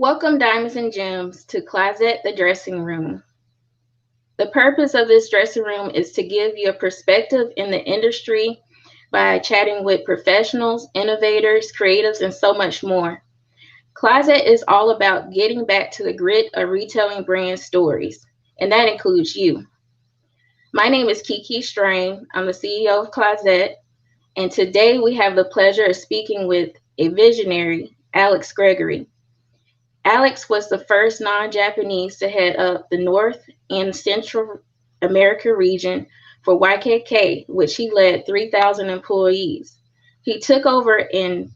Welcome, Diamonds and Gems, to KLAZET, the dressing room. The purpose of this dressing room is to give you a perspective in the industry by chatting with professionals, innovators, creatives, and so much more. KLAZET is all about getting back to the grit of retailing brand stories, and that includes you. My name is Kiki Strain. I'm the CEO of KLAZET, and today we have the pleasure of speaking with a visionary, Alex Gregory. Alex was the first non-Japanese to head up the North and Central America region for YKK, which he led 3,000 employees. He took over in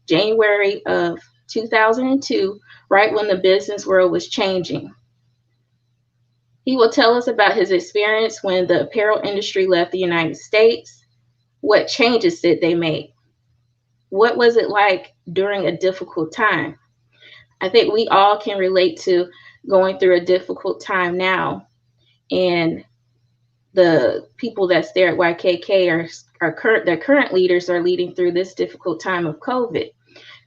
January of 2002, right when the business world was changing. He will tell us about his experience when the apparel industry left the United States. What changes did they make? What was it like during a difficult time? I think we all can relate to going through a difficult time now. And the people that's there at YKK their current leaders are leading through this difficult time of COVID.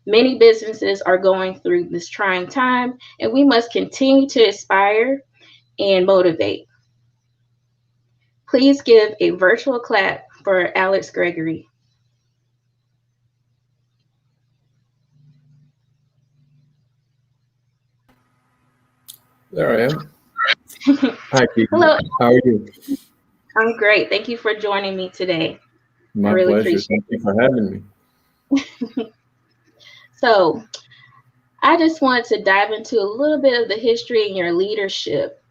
Many businesses are going through this trying time, and we must continue to inspire and motivate. Please give a virtual clap for Alex Gregory. There I am. Hi, Keith. Hello. How are you? I'm great. Thank you for joining me today. My pleasure. Thank you for having me. So, I just wanted to dive into a little bit of the history and your leadership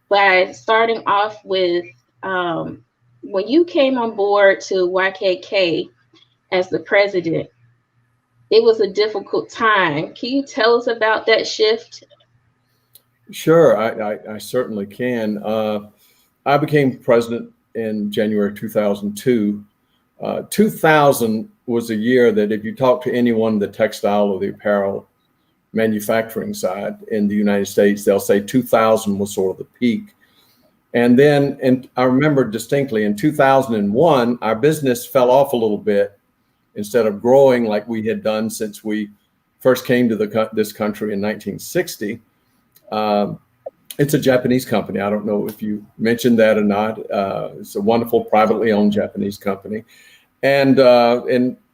by starting off with when you came on board to YKK as the president. It was a difficult time. Can you tell us about that shift? Sure, I certainly can. I became president in January 2002. 2000 was a year that if you talk to anyone, the textile or the apparel manufacturing side in the United States, they'll say 2000 was sort of the peak. And then, and I remember distinctly in 2001, our business fell off a little bit instead of growing like we had done since we first came to this country in 1960. It's a Japanese company. I don't know if you mentioned that or not. It's a wonderful privately owned Japanese company. And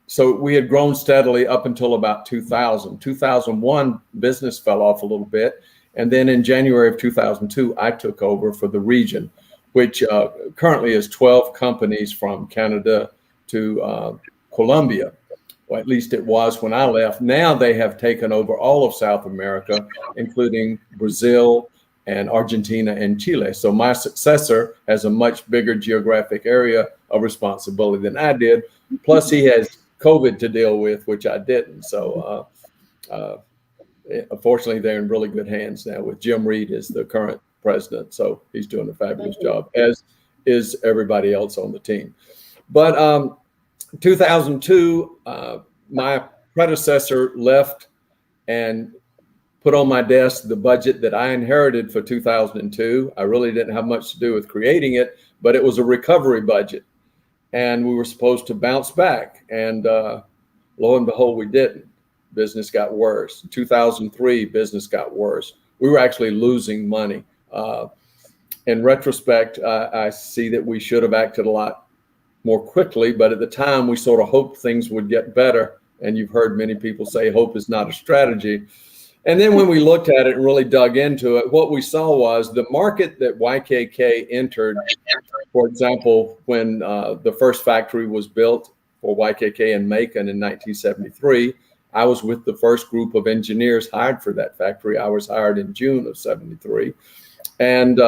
so we had grown steadily up until about 2000. 2001, business fell off a little bit. And then in January of 2002, I took over for the region, which currently is 12 companies from Canada to Colombia. Well, at least it was when I left. Now they have taken over all of South America, including Brazil and Argentina and Chile. So my successor has a much bigger geographic area of responsibility than I did. Plus he has COVID to deal with, which I didn't. So unfortunately, they're in really good hands now with Jim Reed as the current president. So he's doing a fabulous job, as is everybody else on the team. But 2002, my predecessor left and put on my desk the budget that I inherited for 2002. I really didn't have much to do with creating it, but it was a recovery budget. And we were supposed to bounce back. And lo and behold, we didn't. Business got worse. 2003, business got worse. We were actually losing money. In retrospect, I see that we should have acted a lot more quickly, but at the time we sort of hoped things would get better. And you've heard many people say hope is not a strategy. And then when we looked at it and really dug into it, what we saw was the market that YKK entered. For example, when the first factory was built for YKK in Macon in 1973, I was with the first group of engineers hired for that factory. I was hired in June of 73. And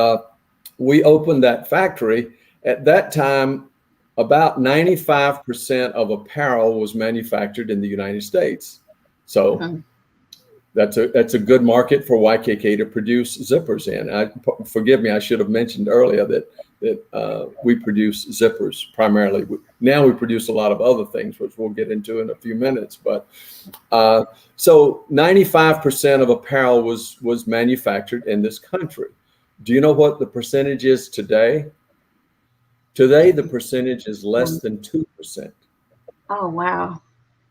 we opened that factory. At that time, about 95% of apparel was manufactured in the United States. So that's a good market for YKK to produce zippers in. Forgive me, I should have mentioned earlier that we produce zippers primarily. Now we produce a lot of other things, which we'll get into in a few minutes. But so 95% of apparel was manufactured in this country. Do you know what the percentage is today? Today, the percentage is less than 2%. Oh, wow.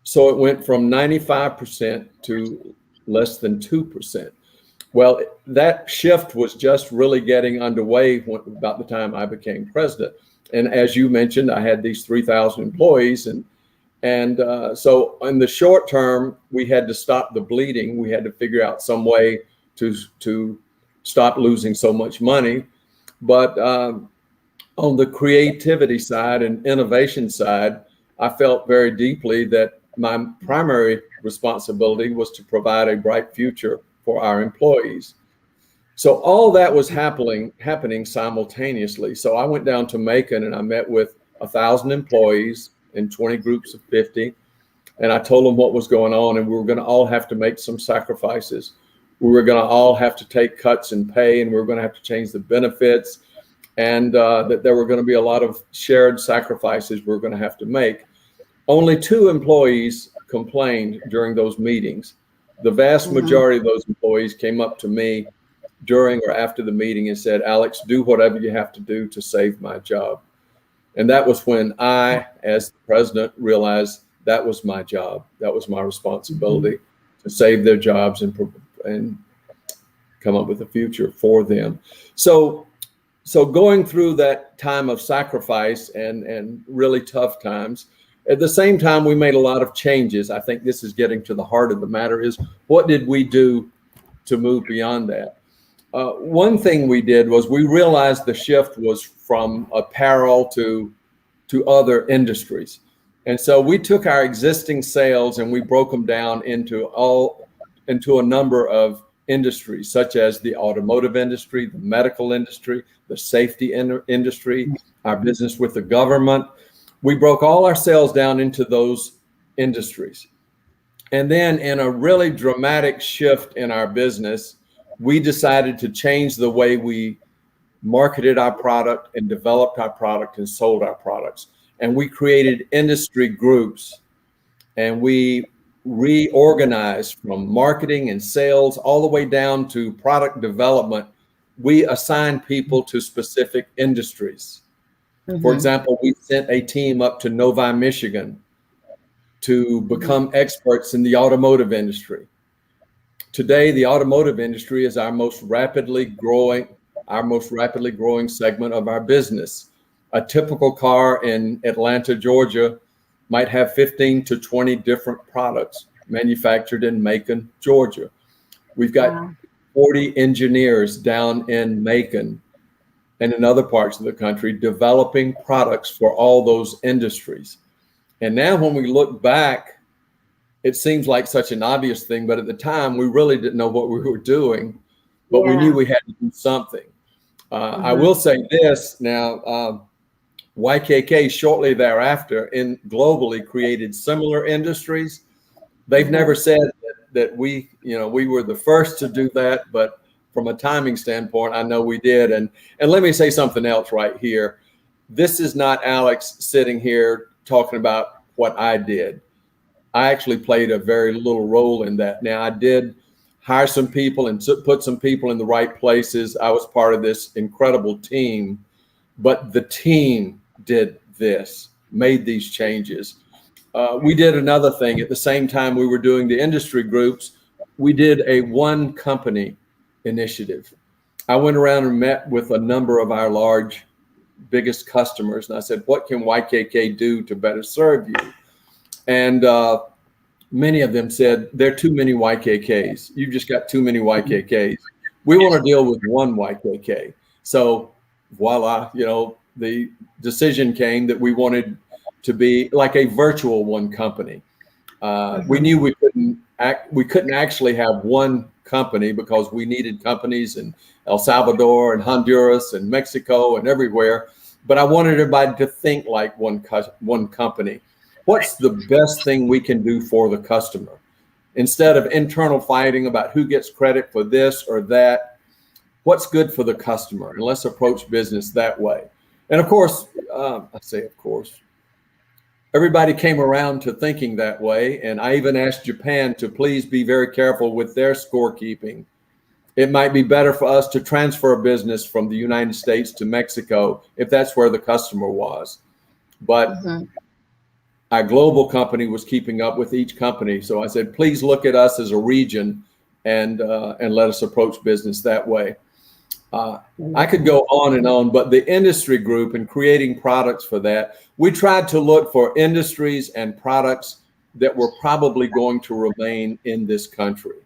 So it went from 95% to less than 2%. Well, that shift was just really getting underway about the time I became president. And as you mentioned, I had these 3,000 employees, and so in the short term, we had to stop the bleeding. We had to figure out some way to stop losing so much money. But on the creativity side and innovation side, I felt very deeply that my primary responsibility was to provide a bright future for our employees. So all that was happening simultaneously. So I went down to Macon and I met with 1,000 employees in 20 groups of 50. And I told them what was going on, and we were going to all have to make some sacrifices. We were going to all have to take cuts in pay, and we were going to have to change the benefits, and that there were going to be a lot of shared sacrifices we were going to have to make. Only 2 employees complained during those meetings. The vast majority of those employees came up to me during or after the meeting and said, "Alex, do whatever you have to do to save my job." And that was when I, as the president, realized that was my job. That was my responsibility, to save their jobs and come up with a future for them. So going through that time of sacrifice and really tough times, at the same time, we made a lot of changes. I think this is getting to the heart of the matter, is what did we do to move beyond that? One thing we did was we realized the shift was from apparel to other industries. And so we took our existing sales and we broke them down into a number of industries, such as the automotive industry, the medical industry, the safety industry, our business with the government. We broke all our sales down into those industries. And then in a really dramatic shift in our business, we decided to change the way we marketed our product and developed our product and sold our products. And we created industry groups, and we reorganized from marketing and sales all the way down to product development. We assigned people to specific industries. For example, we sent a team up to Novi, Michigan to become experts in the automotive industry. Today, the automotive industry is our most rapidly growing segment of our business. A typical car in Atlanta, Georgia might have 15 to 20 different products manufactured in Macon, Georgia. We've got 40 engineers down in Macon and in other parts of the country developing products for all those industries. And now when we look back, it seems like such an obvious thing, but at the time we really didn't know what we were doing, but we knew we had to do something. I will say this now, YKK shortly thereafter globally created similar industries. They've never said that we were the first to do that, but from a timing standpoint, I know we did. And let me say something else right here. This is not Alex sitting here talking about what I did. I actually played a very little role in that. Now, I did hire some people and put some people in the right places. I was part of this incredible team, but the team did this, made these changes. We did another thing at the same time we were doing the industry groups. We did a one company initiative. I went around and met with a number of our biggest customers, and I said, what can YKK do to better serve you? And many of them said, there are too many YKKs. You've just got too many YKKs. We want to deal with one YKK. So voila, the decision came that we wanted to be like a virtual one company. We knew we couldn't actually have one company because we needed companies in El Salvador and Honduras and Mexico and everywhere. But I wanted everybody to think like one company. What's the best thing we can do for the customer? Instead of internal fighting about who gets credit for this or that, what's good for the customer? And let's approach business that way. And of course, everybody came around to thinking that way. And I even asked Japan to please be very careful with their scorekeeping. It might be better for us to transfer a business from the United States to Mexico if that's where the customer was. But our global company was keeping up with each company. So I said, please look at us as a region and let us approach business that way. I could go on and on, but the industry group and creating products for that, we tried to look for industries and products that were probably going to remain in this country.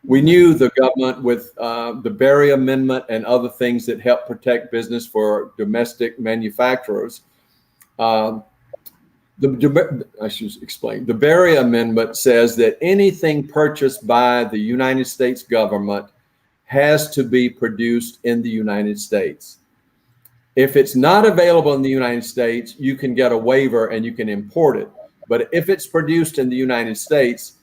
We knew the government with the Berry Amendment and other things that help protect business for domestic manufacturers. I should explain. The Berry Amendment says that anything purchased by the United States government has to be produced in the United States. If it's not available in the United States, you can get a waiver and you can import it. But if it's produced in the United States,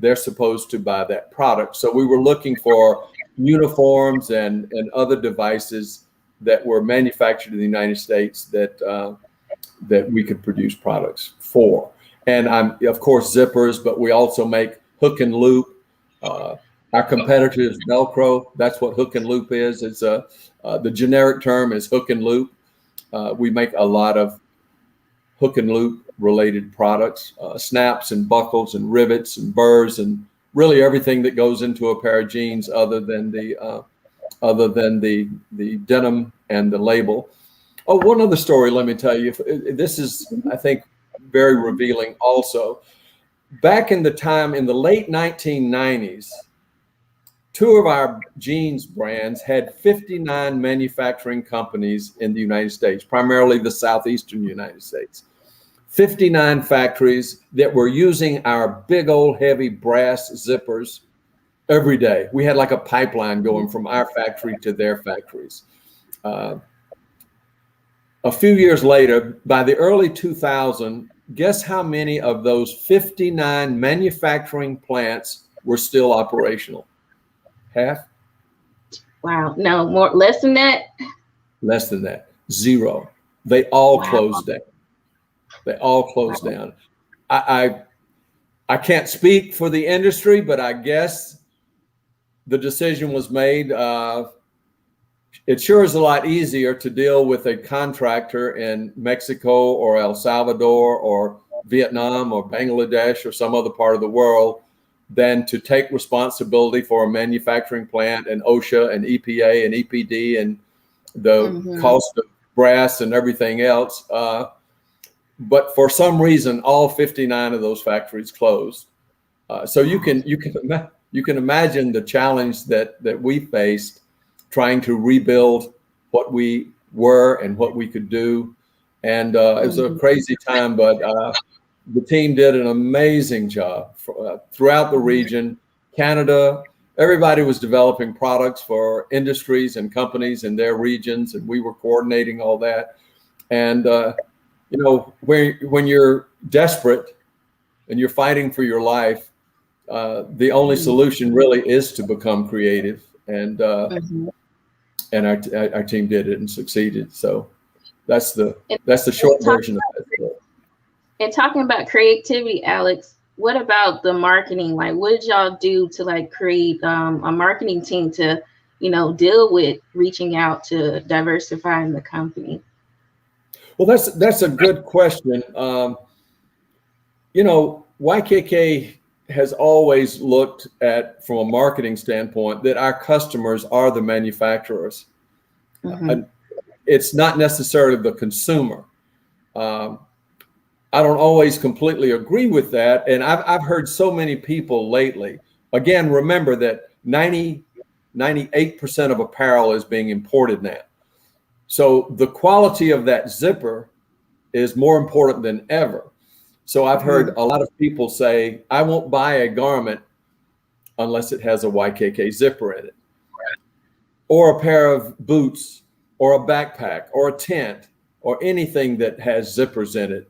they're supposed to buy that product. So we were looking for uniforms and other devices that were manufactured in the United States that we could produce products for. And of course, zippers, but we also make hook and loop. Our competitor is Velcro. That's what hook and loop is. It's the generic term is hook and loop. We make a lot of hook and loop related products, snaps and buckles and rivets and burrs and really everything that goes into a pair of jeans other than the denim and the label. Oh, one other story, let me tell you. This is, I think, very revealing also. Back in the time in the late 1990s, two of our jeans brands had 59 manufacturing companies in the United States, primarily the southeastern United States. 59 factories that were using our big old heavy brass zippers every day. We had like a pipeline going from our factory to their factories. A few years later, by the early 2000s, guess how many of those 59 manufacturing plants were still operational? Half? Wow. No, more, less than that? Less than that. Zero. They all closed down. They all closed down. I can't speak for the industry, but I guess the decision was made. It sure is a lot easier to deal with a contractor in Mexico or El Salvador or Vietnam or Bangladesh or some other part of the world than to take responsibility for a manufacturing plant and OSHA and EPA and EPD and the cost of brass and everything else. But for some reason, all 59 of those factories closed. So you can imagine the challenge that we faced trying to rebuild what we were and what we could do. And it was a crazy time, but the team did an amazing job throughout the region. Canada, everybody was developing products for industries and companies in their regions, and we were coordinating all that. And you know, when you're desperate and you're fighting for your life, the only solution really is to become creative. And our team did it and succeeded. So that's the short version of that. And talking about creativity, Alex, what about the marketing? Like, what did y'all do to like create a marketing team to, you know, deal with reaching out to diversifying the company? Well, that's a good question. You know, YKK has always looked at, from a marketing standpoint, that our customers are the manufacturers. It's not necessarily the consumer. I don't always completely agree with that. And I've heard so many people lately, again, remember that 98% of apparel is being imported now. So the quality of that zipper is more important than ever. So I've heard a lot of people say, I won't buy a garment unless it has a YKK zipper in it, or a pair of boots, or a backpack, or a tent, or anything that has zippers in it.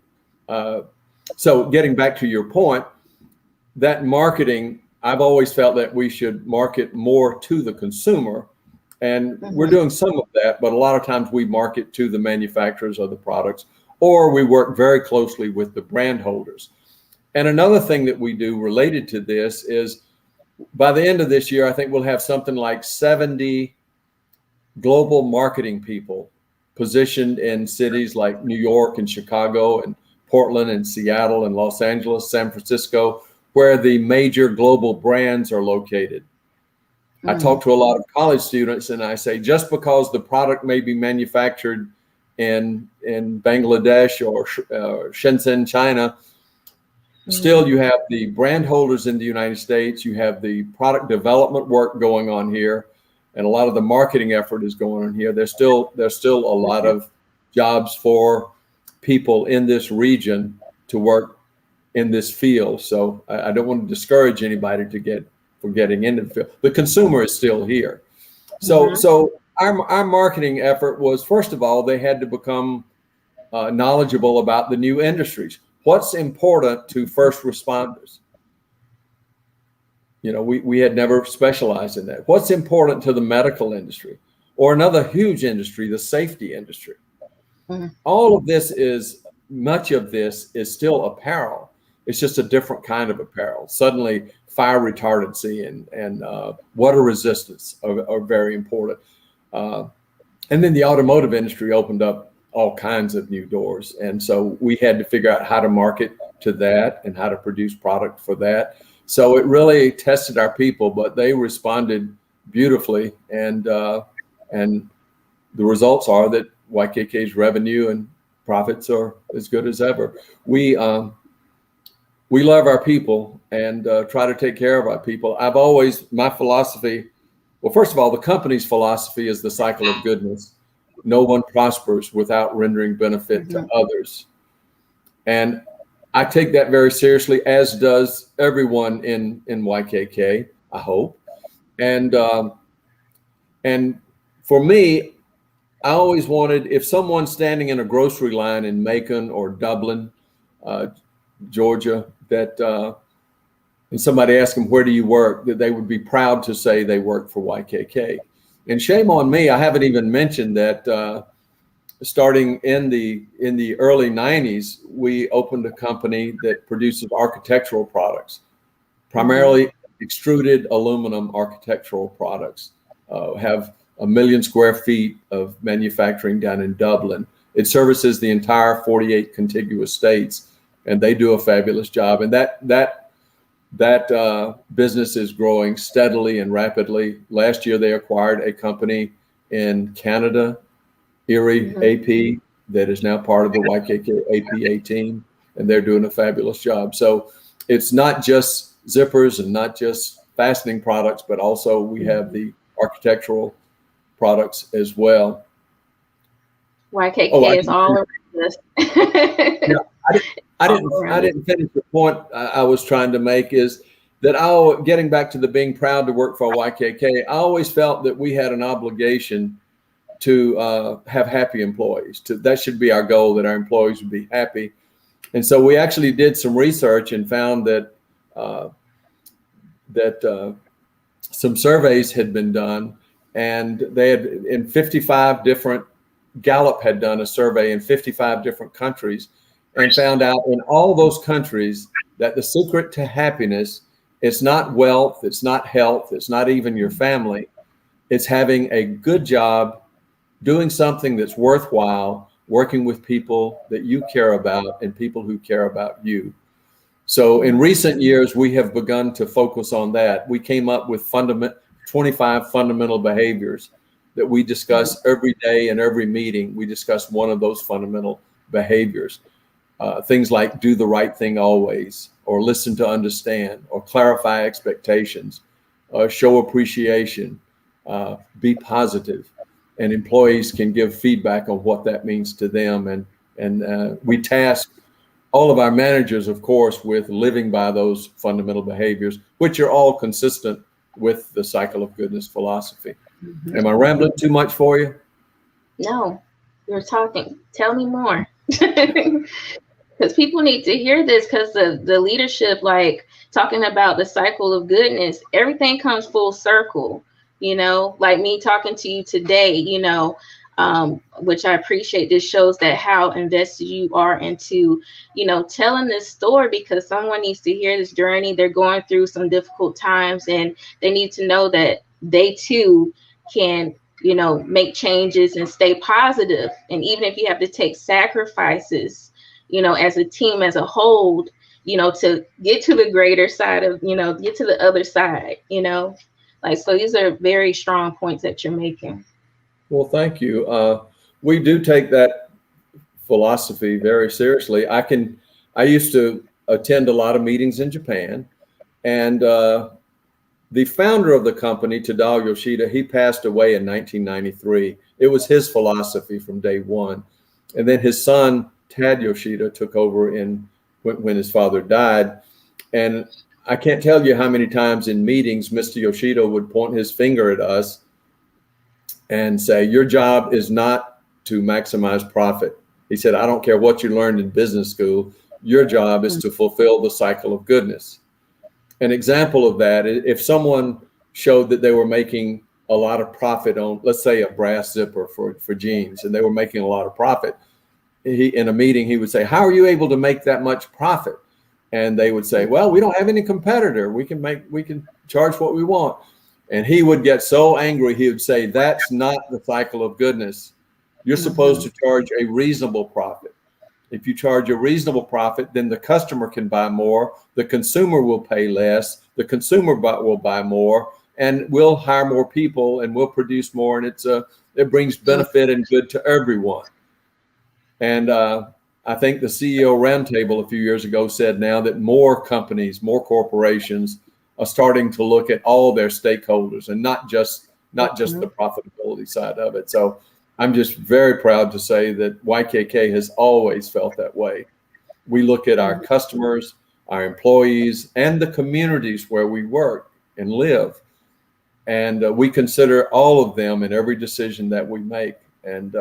So getting back to your point, that marketing, I've always felt that we should market more to the consumer. And we're doing some of that, but a lot of times we market to the manufacturers of the products, or we work very closely with the brand holders. And another thing that we do related to this is, by the end of this year, I think we'll have something like 70 global marketing people positioned in cities like New York and Chicago and Portland and Seattle and Los Angeles, San Francisco, where the major global brands are located. I talk to a lot of college students and I say, just because the product may be manufactured in Bangladesh or Shenzhen, China, still you have the brand holders in the United States, you have the product development work going on here, and a lot of the marketing effort is going on here. There's still a lot of jobs for people in this region to work in this field. So I don't want to discourage anybody from getting into the field. The consumer is still here. So our marketing effort was, first of all, they had to become knowledgeable about the new industries. What's important to first responders? You know, we had never specialized in that. What's important to the medical industry or another huge industry, the safety industry? All of this much of this is still apparel. It's just a different kind of apparel. Suddenly, fire retardancy and water resistance are very important. And then the automotive industry opened up all kinds of new doors. And so we had to figure out how to market to that and how to produce product for that. So it really tested our people, but they responded beautifully. And the results are that YKK's revenue and profits are as good as ever. We love our people and try to take care of our people. My philosophy, well, first of all, the company's philosophy is the cycle of goodness. No one prospers without rendering benefit to others. And I take that very seriously, as does everyone in YKK, I hope. And for me, I always wanted, if someone's standing in a grocery line in Macon or Dublin, Georgia, and somebody asked them, where do you work? That they would be proud to say they work for YKK. And shame on me, I haven't even mentioned that starting in the early 90s, we opened a company that produces architectural products, primarily extruded aluminum architectural products. Have 1 million square feet of manufacturing down in Dublin. It services the entire 48 contiguous states, and they do a fabulous job. And that business is growing steadily and rapidly. Last year, they acquired a company in Canada, Erie AP, that is now part of the YKK APA team, and they're doing a fabulous job. So it's not just zippers and not just fastening products, but also we have the architectural products as well. YKK is all around us. I didn't finish the point I was trying to make, is that getting back to the being proud to work for YKK, I always felt that we had an obligation to have happy employees. That should be our goal, that our employees would be happy. And so we actually did some research and found that some surveys had been done, and they had in 55 different, Gallup had done a survey in 55 different countries, and found out in all those countries that the secret to happiness, it's not wealth, it's not health, it's not even your family. It's having a good job, doing something that's worthwhile, working with people that you care about and people who care about you. So in recent years, we have begun to focus on that. We came up with 25 fundamental behaviors that we discuss every day in every meeting. We discuss one of those fundamental behaviors. Things like do the right thing always, or listen to understand, or clarify expectations, show appreciation, be positive. And employees can give feedback on what that means to them. And we task all of our managers, of course, with living by those fundamental behaviors, which are all consistent with the cycle of goodness philosophy. Am I rambling too much for you? No, you're talking. Tell me more. Because people need to hear this, because the leadership, like talking about the cycle of goodness, everything comes full circle, like me talking to you today, which I appreciate. This shows that how invested you are into, telling this story, because someone needs to hear this journey. They're going through some difficult times, and they need to know that they too can, make changes and stay positive. And even if you have to take sacrifices, as a team, as a whole, to get to the greater side of, get to the other side, like, so these are very strong points that you're making. Well, thank you. We do take that philosophy very seriously. I used to attend a lot of meetings in Japan, and the founder of the company, Tadao Yoshida, he passed away in 1993. It was his philosophy from day one. And then his son, Tad Yoshida, took over when his father died. And I can't tell you how many times in meetings Mr. Yoshida would point his finger at us and say, your job is not to maximize profit. He said, I don't care what you learned in business school. Your job is to fulfill the cycle of goodness. An example of that, if someone showed that they were making a lot of profit on, let's say, a brass zipper for jeans, and they were making a lot of profit, in a meeting, he would say, how are you able to make that much profit? And they would say, well, we don't have any competitor. We can charge what we want. And he would get so angry, he would say, that's not the cycle of goodness. You're supposed to charge a reasonable profit. If you charge a reasonable profit, then the customer can buy more, the consumer will pay less, the consumer will buy more, and we'll hire more people and we'll produce more. And it brings benefit and good to everyone. And I think the CEO Roundtable a few years ago said now that more companies, more corporations are starting to look at all their stakeholders and not just the profitability side of it. So I'm just very proud to say that YKK has always felt that way. We look at our customers, our employees, and the communities where we work and live. And we consider all of them in every decision that we make. And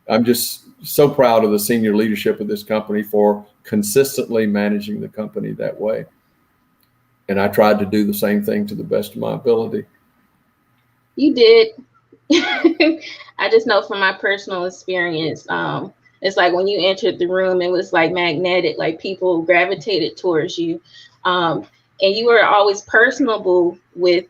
I'm just so proud of the senior leadership of this company for consistently managing the company that way. And I tried to do the same thing to the best of my ability. You did. I just know from my personal experience, it's like when you entered the room, it was like magnetic, like people gravitated towards you. And you were always personable with,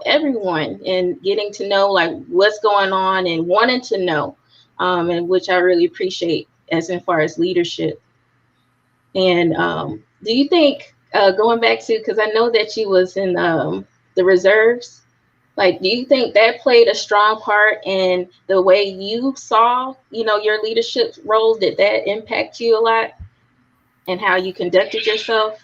everyone, and getting to know like what's going on and wanting to know, and which I really appreciate as far as leadership. And do you think, going back to, because I know that you was in the reserves, like, do you think that played a strong part in the way you saw, your leadership role? Did that impact you a lot and how you conducted yourself?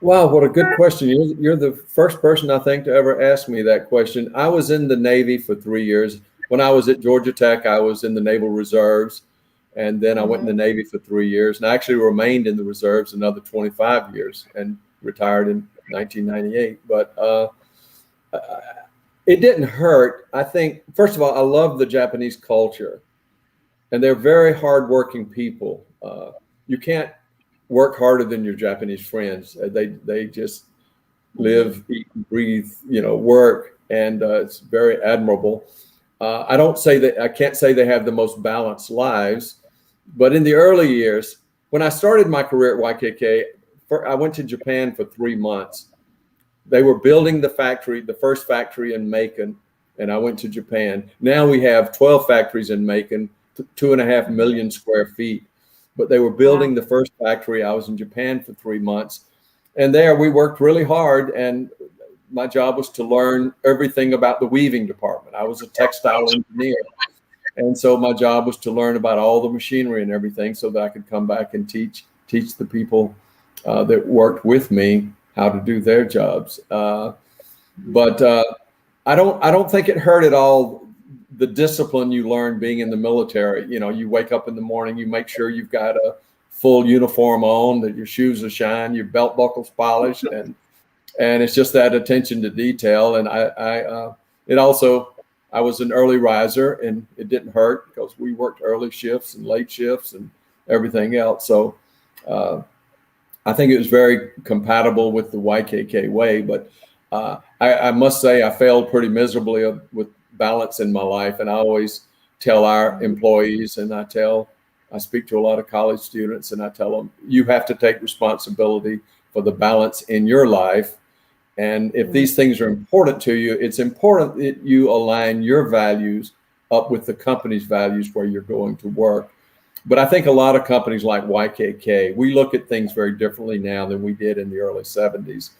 Wow, what a good question. You're the first person, I think, to ever ask me that question. I was in the Navy for 3 years. When I was at Georgia Tech, I was in the Naval Reserves. And then I went in the Navy for 3 years, and I actually remained in the reserves another 25 years and retired in 1998. But it didn't hurt. I think, first of all, I love the Japanese culture, and they're very hardworking people. You can't work harder than your Japanese friends. They just live, eat, breathe, work, and it's very admirable. I can't say they have the most balanced lives, but in the early years, when I started my career at YKK, I went to Japan for 3 months. They were building the first factory in Macon, and I went to Japan. Now we have 12 factories in Macon, 2.5 million square feet. But they were building the first factory. I was in Japan for 3 months, and there we worked really hard. And my job was to learn everything about the weaving department. I was a textile engineer. And so my job was to learn about all the machinery and everything so that I could come back and teach the people that worked with me how to do their jobs. But I don't think it hurt at all, the discipline you learn being in the military. You wake up in the morning, you make sure you've got a full uniform on, that your shoes are shined, your belt buckle's polished, and it's just that attention to detail. And I was an early riser, and it didn't hurt because we worked early shifts and late shifts and everything else. So I think it was very compatible with the YKK way. But I must say I failed pretty miserably with balance in my life. And I always tell our employees, and I speak to a lot of college students, and I tell them, you have to take responsibility for the balance in your life. And if these things are important to you, it's important that you align your values up with the company's values where you're going to work. But I think a lot of companies like YKK, we look at things very differently now than we did in the early 70s.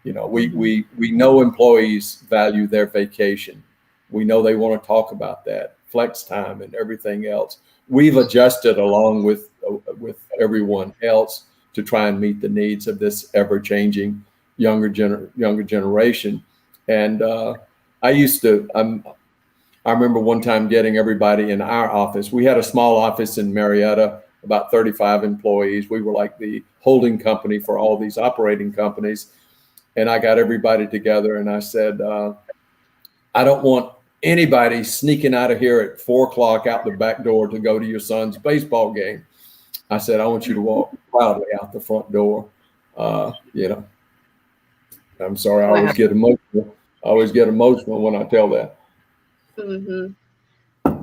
You know, we know employees value their vacation. We know they want to talk about that, flex time and everything else. We've adjusted along with everyone else to try and meet the needs of this ever-changing younger generation. And I remember one time getting everybody in our office. We had a small office in Marietta, about 35 employees. We were like the holding company for all these operating companies. And I got everybody together and I said, I don't want anybody sneaking out of here at 4 o'clock out the back door to go to your son's baseball game. I said, I want you to walk proudly out the front door. You know, I'm sorry, I always get emotional. I always get emotional when I tell that. Mm-hmm.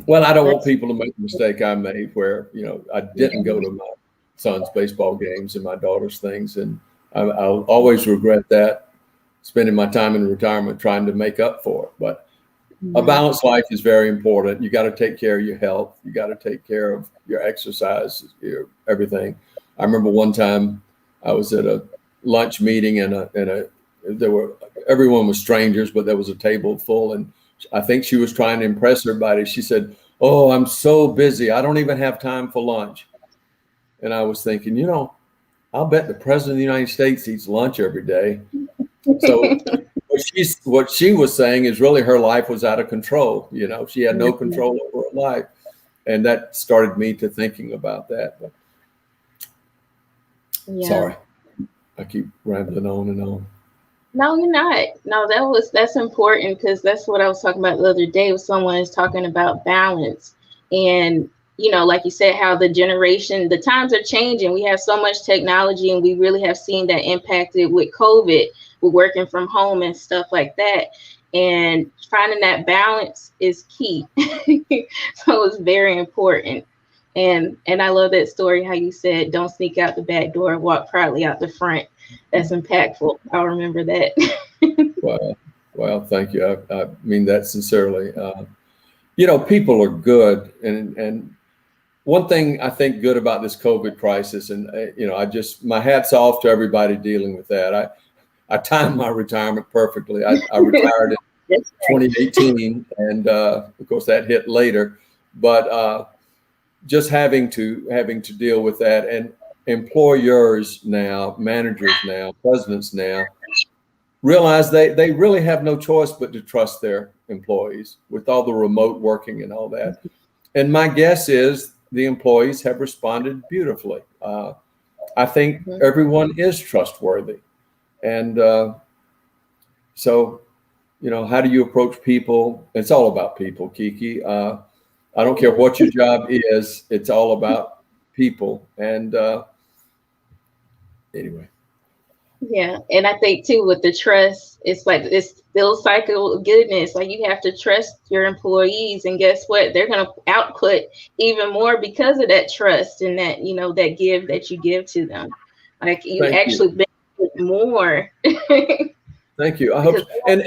Well, I don't want people to make the mistake I made where, you know, I didn't go to my son's baseball games and my daughter's things. And I'll always regret that, spending my time in retirement trying to make up for it. But a balanced life is very important. You got to take care of your health. You got to take care of your exercise, everything. I remember one time I was at a lunch meeting and everyone was strangers, but there was a table full, and I think she was trying to impress everybody. She said, "Oh, I'm so busy. I don't even have time for lunch." And I was thinking, you know, I'll bet the president of the United States eats lunch every day. So what she was saying is really her life was out of control. You know, she had no control over her life. And that started me to thinking about that. But, sorry, I keep rambling on and on. No, you're not. No, that's important, because that's what I was talking about the other day with someone is talking about balance. And, you know, like you said, how the times are changing. We have so much technology, and we really have seen that impacted with COVID, with working from home and stuff like that. And finding that balance is key. So it's very important. And I love that story, how you said, don't sneak out the back door, walk proudly out the front. That's impactful. I'll remember that. Well, thank you. I mean that sincerely. You know, people are good. And one thing I think good about this COVID crisis, and, you know, my hat's off to everybody dealing with that. I timed my retirement perfectly. I retired in 2018, and of course that hit later. But just having to deal with that, and employers now, managers now, presidents now realize they really have no choice but to trust their employees with all the remote working and all that. And my guess is the employees have responded beautifully. I think everyone is trustworthy. And so, you know, how do you approach people? It's all about people, Kiki. I don't care what your job is. It's all about people. And anyway. Yeah. And I think too, with the trust, it's like this still cycle of goodness. Like, you have to trust your employees, and guess what? They're going to output even more because of that trust and that, you know, that you give to them. Like, you actually benefit more. Thank you. I hope, and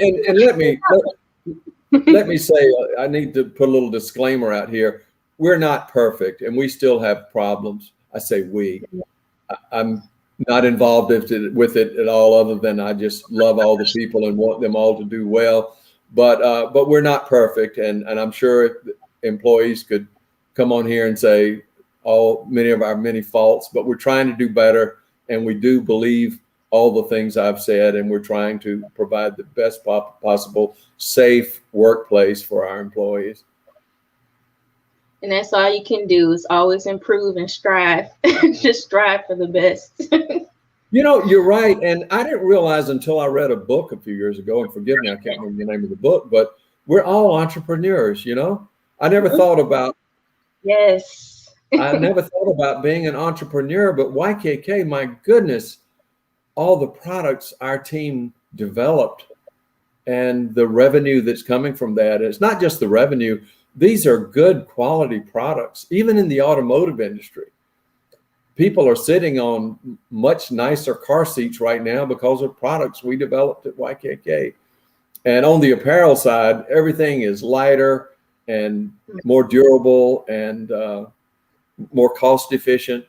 let me say, I need to put a little disclaimer out here. We're not perfect, and we still have problems. I say we. I'm not involved with it at all, other than I just love all the people and want them all to do well. But we're not perfect, and I'm sure employees could come on here and say many of our many faults, but we're trying to do better, and we do believe all the things I've said, and we're trying to provide the best possible safe workplace for our employees. And that's all you can do, is always improve and strive. Just strive for the best. You know, you're right. And I didn't realize until I read a book a few years ago, and forgive me, I can't remember the name of the book, but we're all entrepreneurs, you know? I never thought about I never thought about being an entrepreneur, but YKK, my goodness, all the products our team developed and the revenue that's coming from that. It's not just the revenue. These are good quality products, even in the automotive industry. People are sitting on much nicer car seats right now because of products we developed at YKK. And on the apparel side, everything is lighter and more durable, and more cost efficient.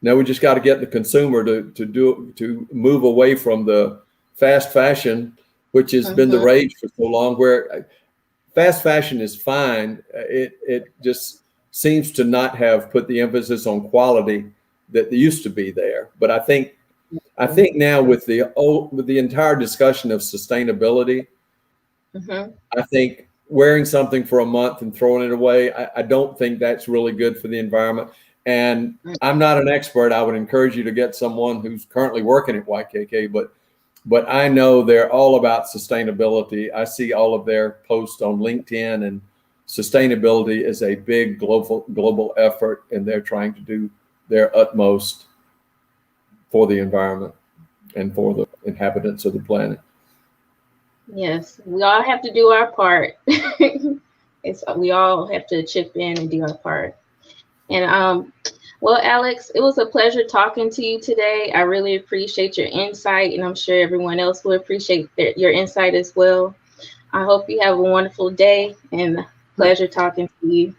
Now we just got to get the consumer to move away from the fast fashion, which has been the rage for so long, where fast fashion is fine. It just seems to not have put the emphasis on quality that used to be there. But I think now with the entire discussion of sustainability, I think wearing something for a month and throwing it away, I don't think that's really good for the environment. And I'm not an expert. I would encourage you to get someone who's currently working at YKK, but I know they're all about sustainability. I see all of their posts on LinkedIn, and sustainability is a big global effort, and they're trying to do their utmost for the environment and for the inhabitants of the planet. Yes, we all have to do our part. We all have to chip in and do our part. And well, Alex, it was a pleasure talking to you today. I really appreciate your insight, and I'm sure everyone else will appreciate your insight as well. I hope you have a wonderful day, and pleasure talking to you.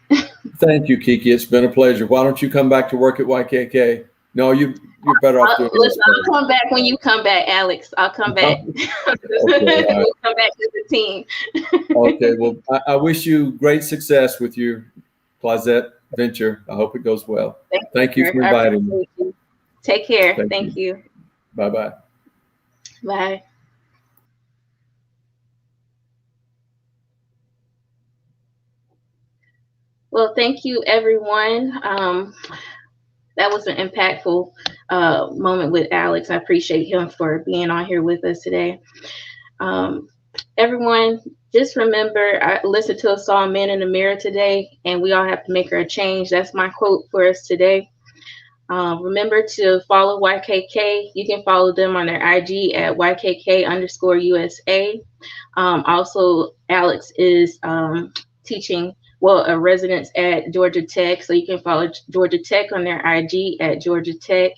Thank you, Kiki. It's been a pleasure. Why don't you come back to work at YKK? No, you're better off doing this. I'll come back when you come back, Alex. I'll come back. Okay, we'll come back as a team. Okay. Well, I wish you great success with your KLAZET venture. I hope it goes well. Thank you for inviting me. Take care. Thank you. Bye-bye. Bye. Well, thank you, everyone. That was an impactful moment with Alex. I appreciate him for being on here with us today. Everyone, just remember, I listened to a song, Man in the Mirror, today, and we all have to make a change. That's my quote for us today. Remember to follow YKK. You can follow them on their IG at YKK_USA. Also, Alex is teaching, a residence at Georgia Tech, so you can follow Georgia Tech on their IG at Georgia Tech.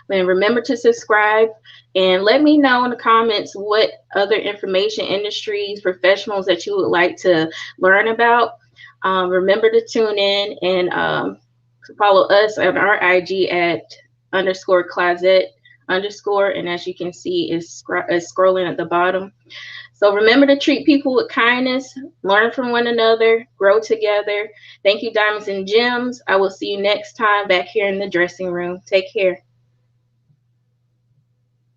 And remember to subscribe, and let me know in the comments what other information industries, professionals that you would like to learn about. Remember to tune in and follow us on our IG at _KLAZET_, and as you can see, it's scrolling at the bottom. So remember to treat people with kindness, learn from one another, grow together. Thank you, Diamonds and Gems. I will see you next time back here in the dressing room. Take care.